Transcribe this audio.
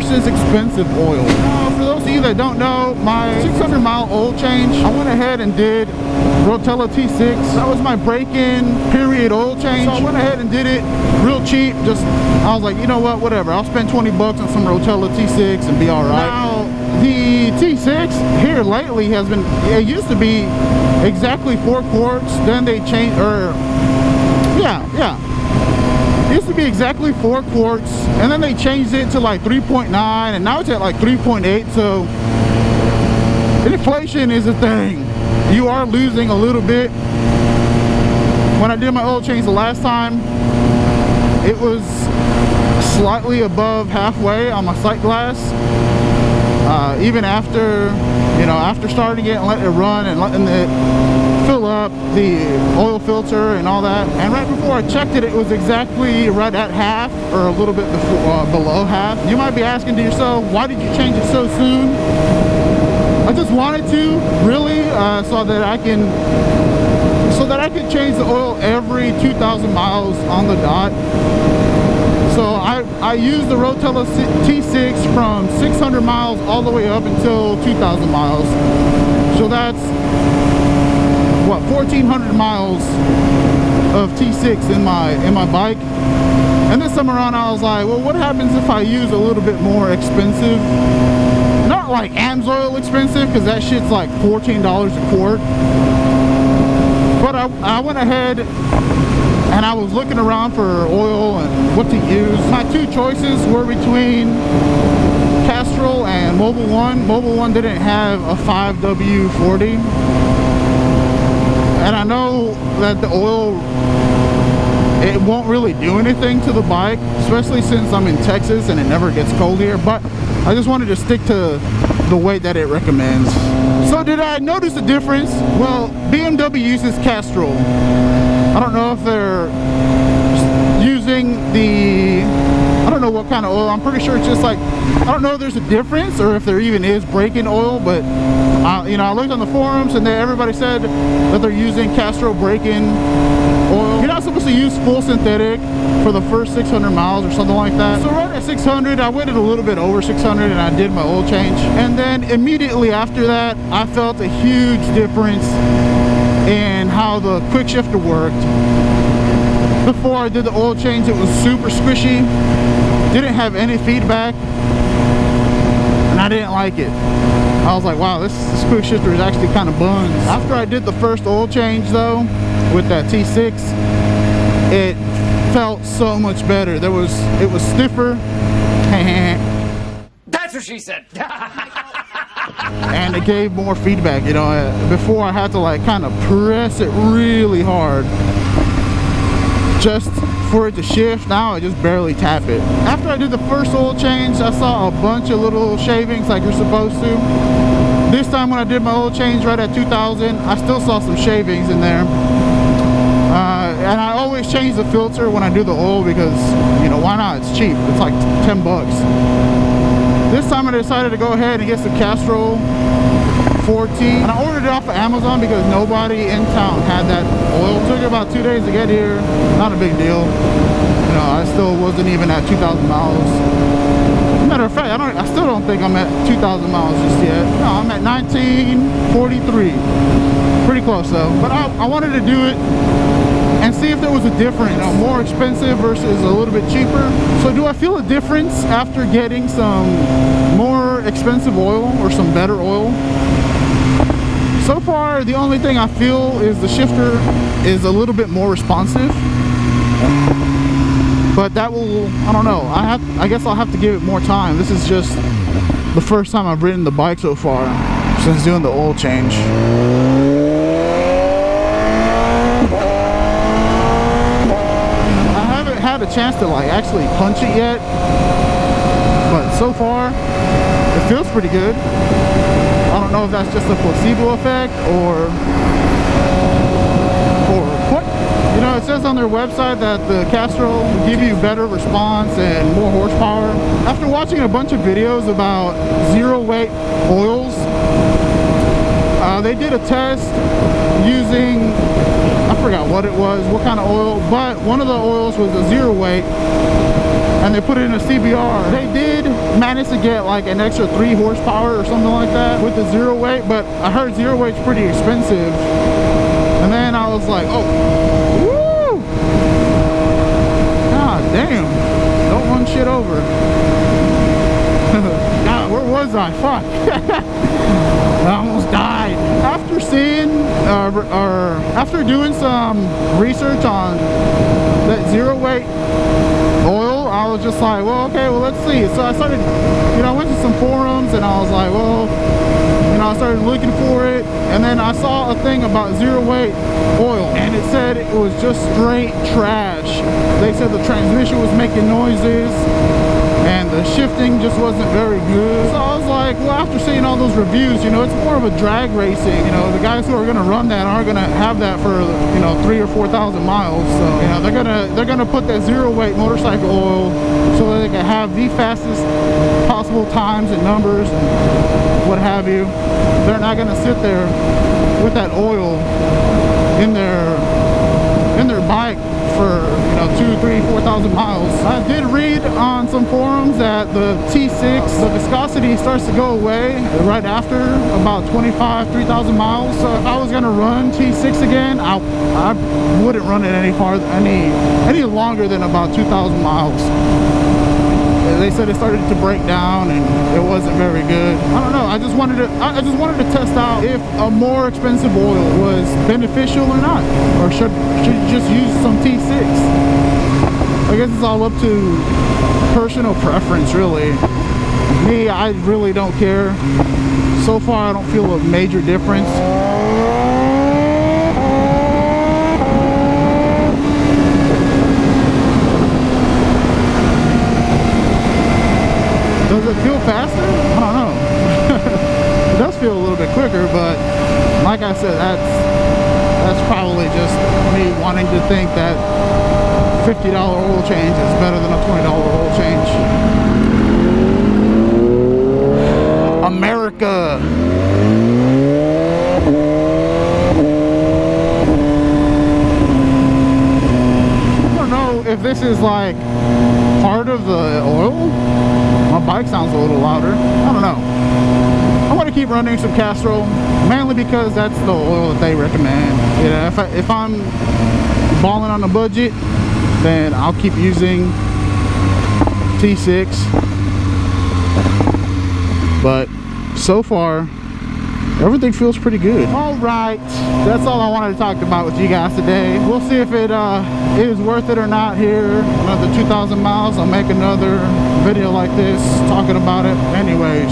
versus expensive oil. For those of you that don't know, my 600-mile oil change, I went ahead and did Rotella T6. That was my break-in period oil change. So I went ahead and did it real cheap. I was like, you know what, whatever. I'll spend 20 bucks on some Rotella T6 and be all right. Now, the T6 here lately has been, it used to be exactly 4 quarts. Then they changed, it used to be exactly 4 quarts, and then they changed it to like 3.9, and now it's at like 3.8. So inflation is a thing. You are losing a little bit. When I did my oil change the last time, it was slightly above halfway on my sight glass. Even after, after starting it and letting it run and letting it fill up the oil filter and all that. And right before I checked it, it was exactly right at half, or a little bit below half. You might be asking to yourself, why did you change it so soon? I just wanted to, really, so that I can change the oil every 2,000 miles on the dot. So I used the Rotella T6 from 600 miles all the way up until 2,000 miles. So that's what, 1,400 miles of T6 in my bike. And this time around I was like, well, what happens if I use a little bit more expensive, not like AMSOIL expensive, because that shit's like $14 a quart. But I went ahead and I was looking around for oil and what to use. My two choices were between Castrol and Mobil 1. Mobil 1 didn't have a 5W40. And I know that the oil, it won't really do anything to the bike, especially since I'm in Texas and it never gets cold here. But I just wanted to stick to the weight that it recommends. So did I notice a difference? Well, BMW uses Castrol. I don't know if they're using I don't know what kind of oil. I'm pretty sure it's just like, I don't know if there's a difference or if there even is break-in oil, but I looked on the forums and everybody said that they're using Castrol break-in oil. You're not supposed to use full synthetic for the first 600 miles or something like that. So right at 600, I waited a little bit over 600 and I did my oil change. And then immediately after that, I felt a huge difference in how the quick shifter worked. Before I did the oil change, it was super squishy, didn't have any feedback, and I didn't like it. I was like, wow, this quick shifter is actually kind of buns. After I did the first oil change though, with that T6, it felt so much better. It was stiffer. That's what she said. And it gave more feedback, before I had to like kind of press it really hard just for it to shift. Now I just barely tap it. After I did the first oil change, I saw a bunch of little shavings like you're supposed to. This time when I did my oil change right at 2,000, I still saw some shavings in there. And I always change the filter when I do the oil because, why not? It's cheap. It's like 10 bucks. This time I decided to go ahead and get some Castrol 4T. And I ordered it off of Amazon because nobody in town had that oil. It took about 2 days to get here. Not a big deal. I still wasn't even at 2,000 miles. Matter of fact, I still don't think I'm at 2,000 miles just yet. No, I'm at 1943. Pretty close though. But I wanted to do it and see if there was a difference, more expensive versus a little bit cheaper. So do I feel a difference after getting some more expensive oil or some better oil? So far, the only thing I feel is the shifter is a little bit more responsive. But that will, I don't know, I guess I'll have to give it more time. This is just the first time I've ridden the bike so far since doing the oil change. Had a chance to like actually punch it yet, but so far it feels pretty good. I don't know if that's just a placebo effect or what. It says on their website that the Castrol will give you better response and more horsepower. After watching a bunch of videos about zero weight oils, they did a test using, I forgot what it was, what kind of oil, but one of the oils was a zero weight and they put it in a CBR. They did managed to get like an extra 3 horsepower or something like that with the zero weight, but I heard zero weight's pretty expensive. And then I was like, oh, woo! God damn, don't run shit over. God, where was I? Fuck. I almost died. After seeing, or after doing some research on that zero weight oil, I was just like, well, okay, well, let's see. So I started, you know, I went to some forums and I was like, well, you know, I started looking for it, and then I saw a thing about zero weight oil, and it said it was just straight trash. They said the transmission was making noises and the shifting just wasn't very good. So I was like, well, after seeing all those reviews, you know, it's more of a drag racing. You know, the guys who are going to run that aren't going to have that for, you know, 3,000 or 4,000 miles. So, you know, they're gonna put that zero weight motorcycle oil so that they can have the fastest possible times and numbers and what have you. They're not going to sit there with that oil in their bike for, you know, 2,000, 3,000, 4,000 miles. I did read on some forums that the T6, the viscosity starts to go away right after about 25, 3,000 miles. So if I was gonna run T6 again, I wouldn't run it any longer than about 2,000 miles. They said it started to break down and it wasn't very good. I don't know. I just wanted to test out if a more expensive oil was beneficial or not, or should you just use some T6. I guess it's all up to personal preference, really. Me, I really don't care. So far, I don't feel a major difference. Does it feel faster? I don't know. It does feel a little bit quicker, but like I said, that's probably just me wanting to think that $50 oil change is better than a $20 oil change. America! I don't know if this is like part of the oil. My bike sounds a little louder. I don't know. I want to keep running some Castrol, mainly because that's the oil that they recommend. You know, if I'm balling on a budget, then I'll keep using T6. But so far, everything feels pretty good. All right, that's all I wanted to talk about with you guys today. We'll see if it is worth it or not here. Another 2,000 miles, I'll make another video like this talking about it. Anyways,